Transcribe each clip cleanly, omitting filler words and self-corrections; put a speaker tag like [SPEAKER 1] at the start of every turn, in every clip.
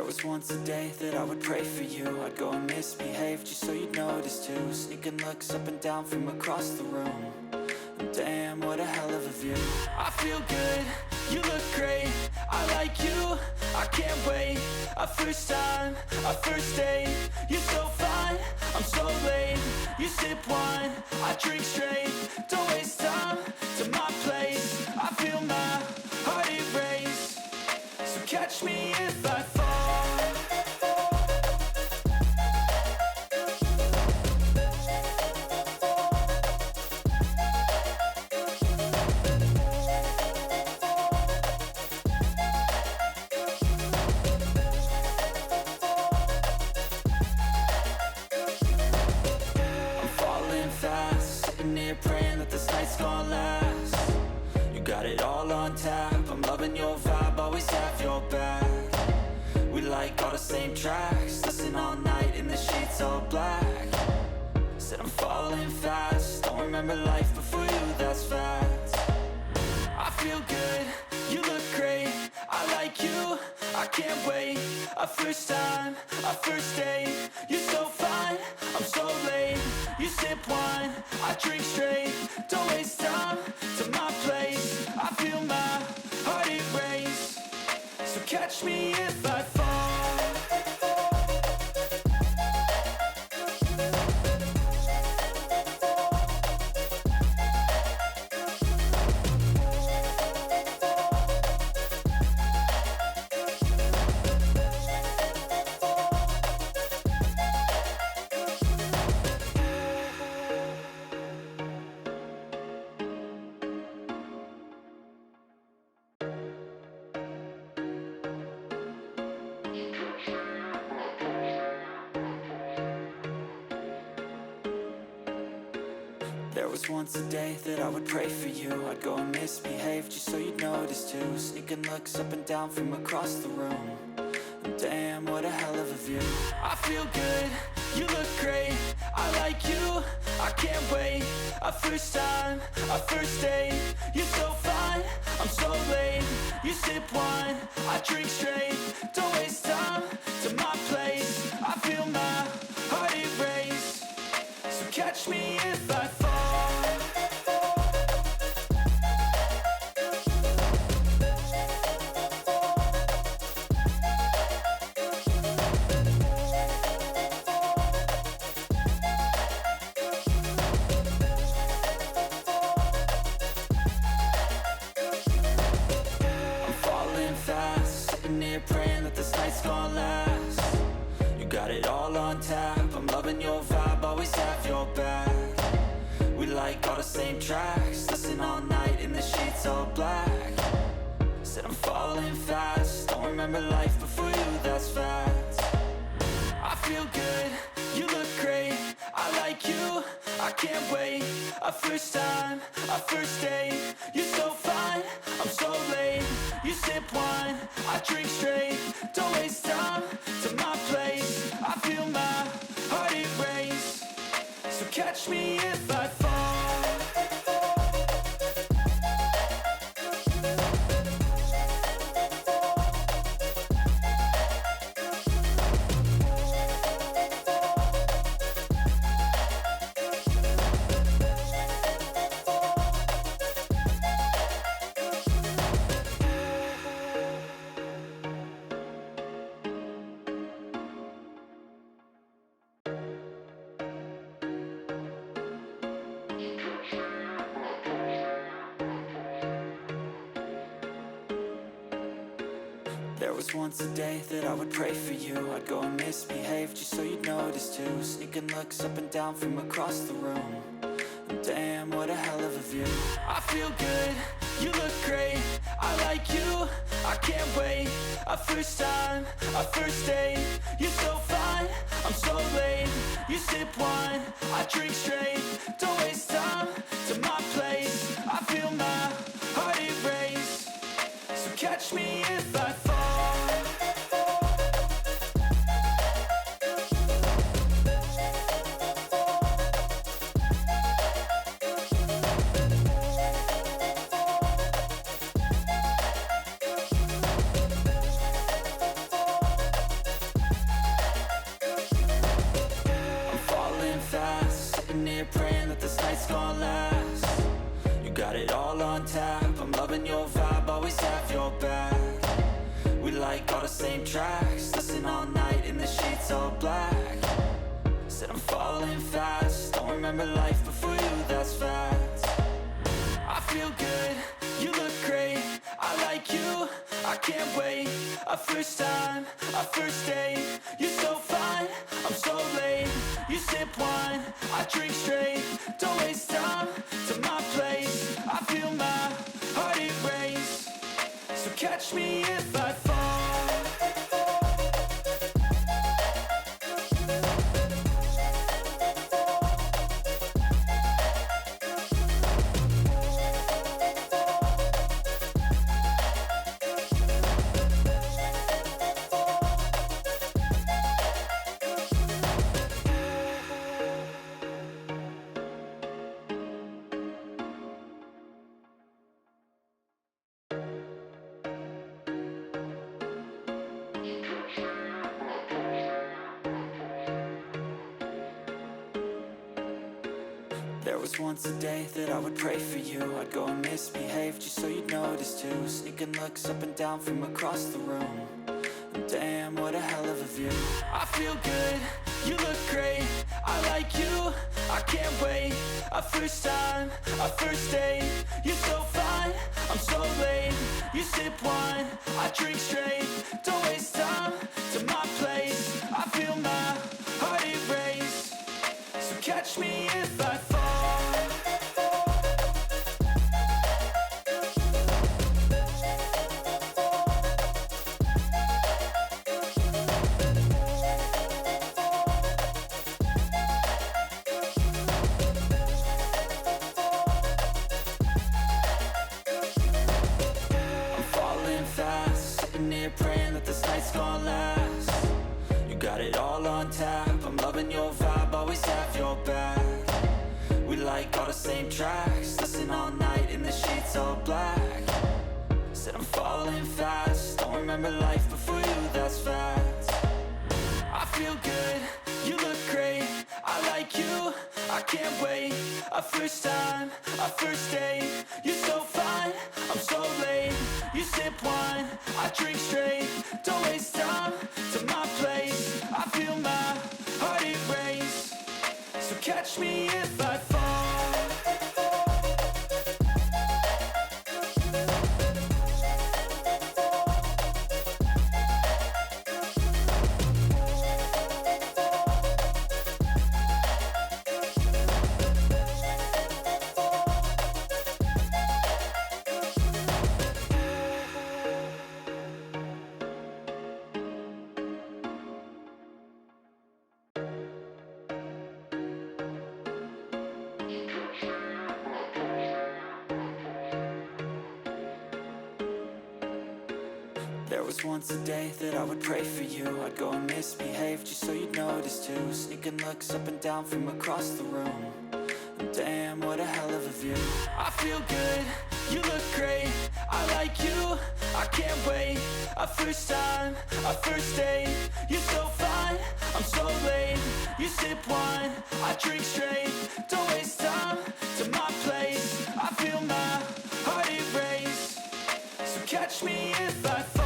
[SPEAKER 1] was once a day that I would pray for you. I'd go and misbehave just so you'd notice too. Sneaking looks up and down from across the room. And damn, what a hell of a view. I feel good, you look great, I like you, I can't wait. A first time, a first date, you're so fine, I'm so late. You sip wine, I drink straight, don't waste time to my place. I feel my heart erase, so catch me if I fall. Praying that this night's gonna last. You got it all on tap, I'm loving your vibe, always have your back. We like all the same tracks, listen all night in the sheets all black. Said I'm falling fast, don't remember life before you, that's fact. I feel good, you look great, I like you, I can't wait. A first time, a first date, you're so fine, I'm so late. You sip wine, I drink straight, don't waste time to my place. I feel my heart erase, so catch me if I fall. There was once a day that I would pray for you. I'd go and misbehave just so you'd notice too. Sneaking looks up and down from across the room. And damn, what a hell of a view. I feel good, you look great, I like you, I can't wait. A first time, a first date, you're so fine, I'm so late. You sip wine, I drink straight, don't waste time to my place. I feel my heart erase, so catch me if I fall. Praying that this night's gonna last. You got it all on tap, I'm loving your vibe, always have your back. We like all the same tracks, listen all night in the sheets all black. Said I'm falling fast, don't remember life before you, that's fact. I feel good, you look great, I like you, I can't wait. A first time, a first date, you're so fine, I'm so late. You sip wine, I drink straight, don't waste time to my place. I feel my heart erase, so catch me if I fall. There was once a day that I would pray for you. I'd go and misbehave just so you'd notice too. Sneaking looks up and down from across the room. And damn, what a hell of a view. I feel good, you look great, I like you, I can't wait. A first time, a first date, you're so fine, I'm so late. You sip wine, I drink straight, don't waste time to my place. I feel my heart erase, so catch me if I fall. here praying that this night's gonna last. You got it all on tap, I'm loving your vibe, always have your back. We like all the same tracks, listen all night in the sheets all black. Said I'm falling fast, don't remember life before you, that's fact. I feel good, you look great, I like you, I can't wait. A first time, a first date, you're so fine, I'm so late. You sip wine, I drink straight, don't waste time to my place. I feel my heart erase, so catch me if I fall. There was once a day that I would pray for you. I'd go and misbehave just so you'd notice too. Sneaking looks up and down from across the room. And damn, what a hell of a view. I feel good, you look great, I like you, I can't wait. A first time, a first date, you're so fine, I'm so late. You sip wine, I drink straight, don't waste time to my place. I feel my heart erase, so catch me if I fall. Praying that this night's gonna last. You got it all on tap, I'm loving your vibe, always have your back. We like all the same tracks, listen all night in the sheets all black. Said I'm falling fast, don't remember life before you, that's fact. I feel good, you look great, I like you, I can't wait. A first time, a first date, you're so fine, I'm so late. You sip wine, I drink straight, don't waste time to my place. I feel my heart erase, so catch me if I fall. There was once a day that I would pray for you. I'd go and misbehave just so you'd notice too. Sneaking looks up and down from across the room. And damn, what a hell of a view. I feel good, you look great, I like you, I can't wait. A first time, a first date, you're so fine, I'm so late. You sip wine, I drink straight, don't waste time to my place. I feel my heart erase, so catch me if I fall.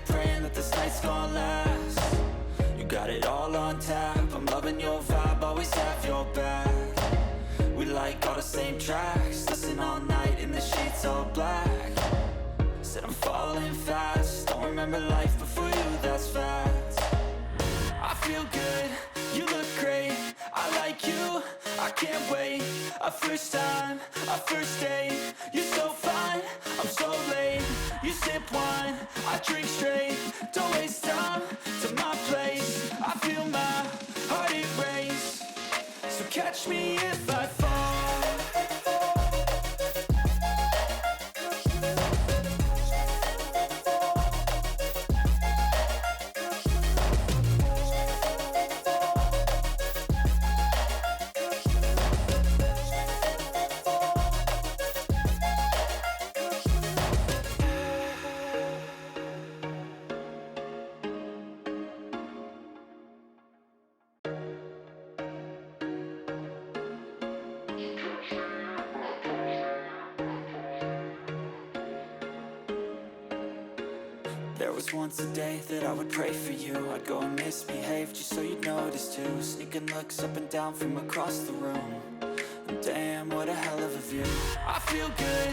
[SPEAKER 1] Praying that this night's gonna last. You got it all on tap, I'm loving your vibe, always have your back. We like all the same tracks, listen all night in the sheets all black. Said I'm falling fast, don't remember life before you, that's fact. I feel good, you look great, I like you, I can't wait. A first time, a first date, you're so fine, I'm so late. You sip wine, I drink straight, don't waste time to my place. I feel my heart erase, so catch me if I fall. There was once a day that I would pray for you. I'd go and misbehave just so you'd notice too. Sneaking looks up and down from across the room. And damn, what a hell of a view. I feel good,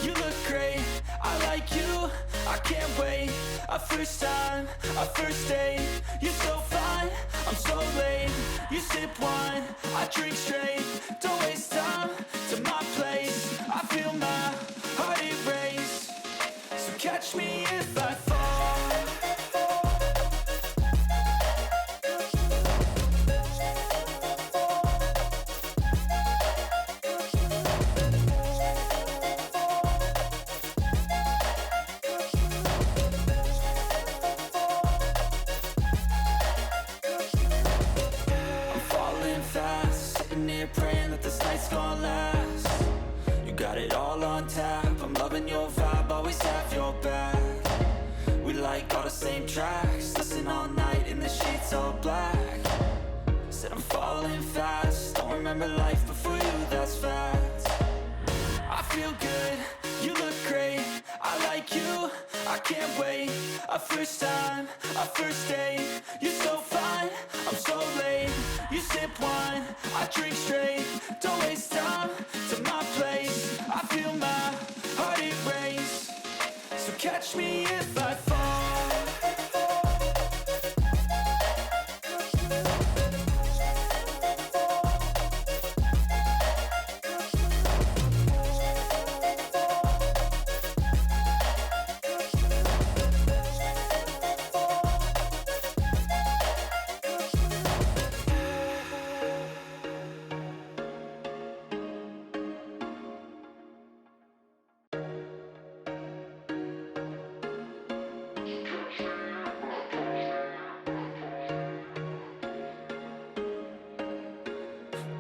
[SPEAKER 1] you look great, I like you, I can't wait. A first time, a first date, you're so fine, I'm so late. You sip wine, I drink straight, don't waste time to my place. I feel my heart erase, so catch me if I fall. Praying that this night's gonna last. You got it all on tap, I'm loving your vibe, always have your back. We like all the same tracks, listen all night in the sheets all black. Said I'm falling fast, don't remember life before you, that's fact. I feel good, you look great, I like you, I can't wait. A first time, a first date, you're so fine, I'm so late. You sip wine, I drink straight, don't waste time to my place. I feel my heart erase, so catch me if I fall.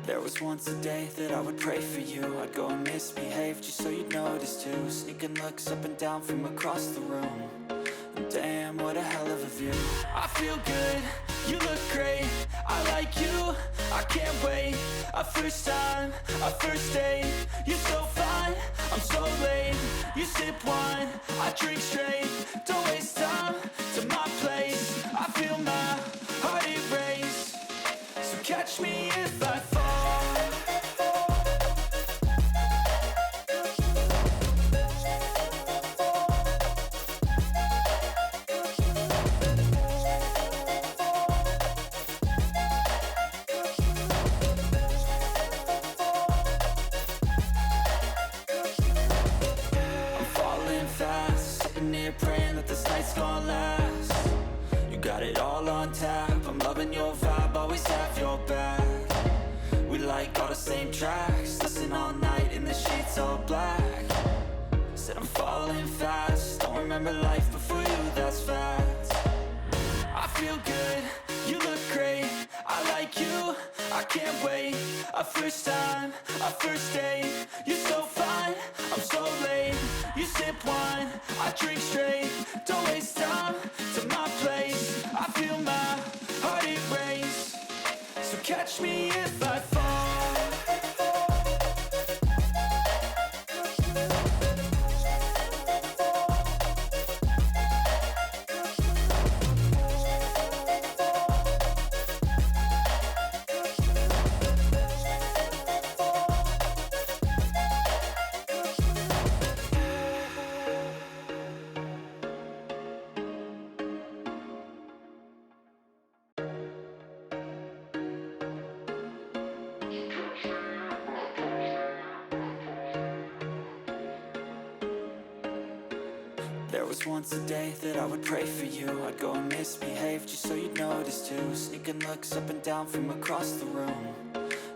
[SPEAKER 1] There was once a day that I would pray for you. I'd go and misbehave just so you'd notice too. Sneaking looks up and down from across the room. And damn, what a hell of a view. I feel good, you look great, I like you, I can't wait. A first time, a first date, you're so fine, I'm so late. You sip wine, I drink straight, don't waste time to my place. I feel my heart erase, so catch me if I fall. Praying that this night's gonna last. You got it all on tap, I'm loving your vibe, always have your back. We like all the same tracks, listen all night in the sheets all black. Said I'm falling fast, don't remember life before you, that's fact. I feel good, you look great, I like you, I can't wait. A first time, a first date, you're so fine, I'm so late. You sip wine, I drink straight, don't waste time to my place. I feel my heart erase, so catch me if I fall. There was once a day that I would pray for you. I'd go and misbehave just so you'd notice too. Sneaking looks up and down from across the room.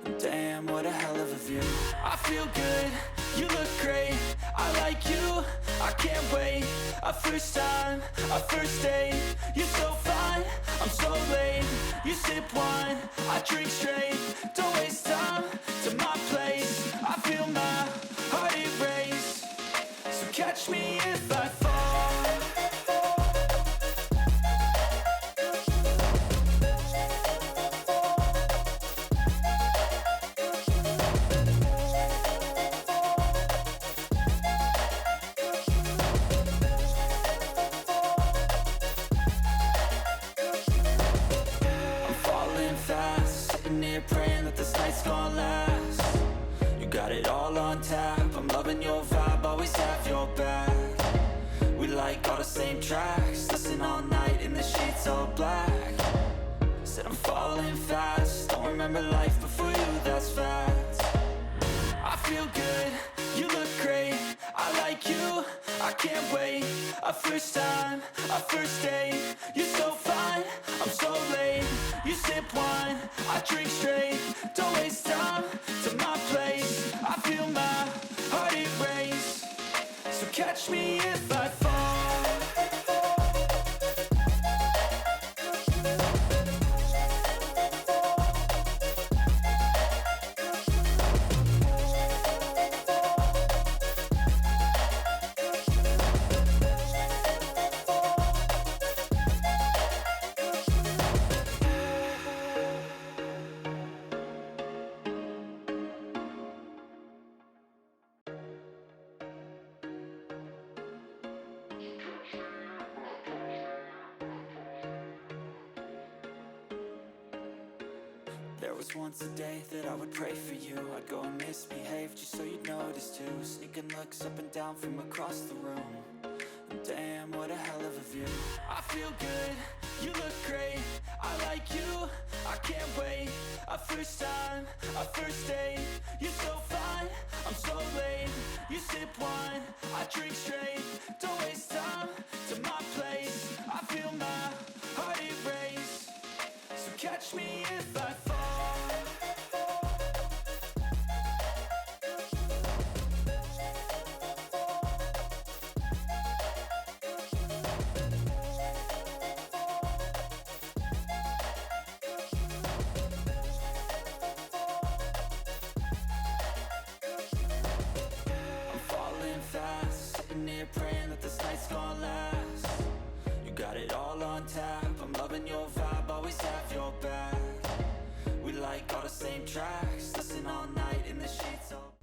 [SPEAKER 1] And damn, what a hell of a view. I feel good, you look great, I like you, I can't wait. A first time, a first date, you're so fine, I'm so late. You sip wine, I drink straight, don't waste time to my place. I feel my heart erase, so catch me if I fall. night's gonna last. You got it all on tap, I'm loving your vibe, always have your back. We like all the same tracks, listen all night in the sheets all black. Said I'm falling fast, don't remember life before you, that's fact. I feel good, you look great, I like you, I can't wait. A first time, a first date, you're so fine, I'm so late. You sip wine, I drink straight, don't waste time to my place. I feel my heart erase, so catch me if I fall. There was once a day that I would pray for you. I'd go and misbehave just so you'd notice too. Sneaking looks up and down from across the room. And damn, what a hell of a view. I feel good, you look great, I like you, I can't wait. A first time, a first date, you're so fine, I'm so late. You sip wine, I drink straight, don't waste time to my place. I feel my heart erase, so catch me if I fall. Sitting here praying that this night's gonna last. You got it all on tap, I'm loving your vibe, always have your back. We like all the same tracks, listen all night in the sheets all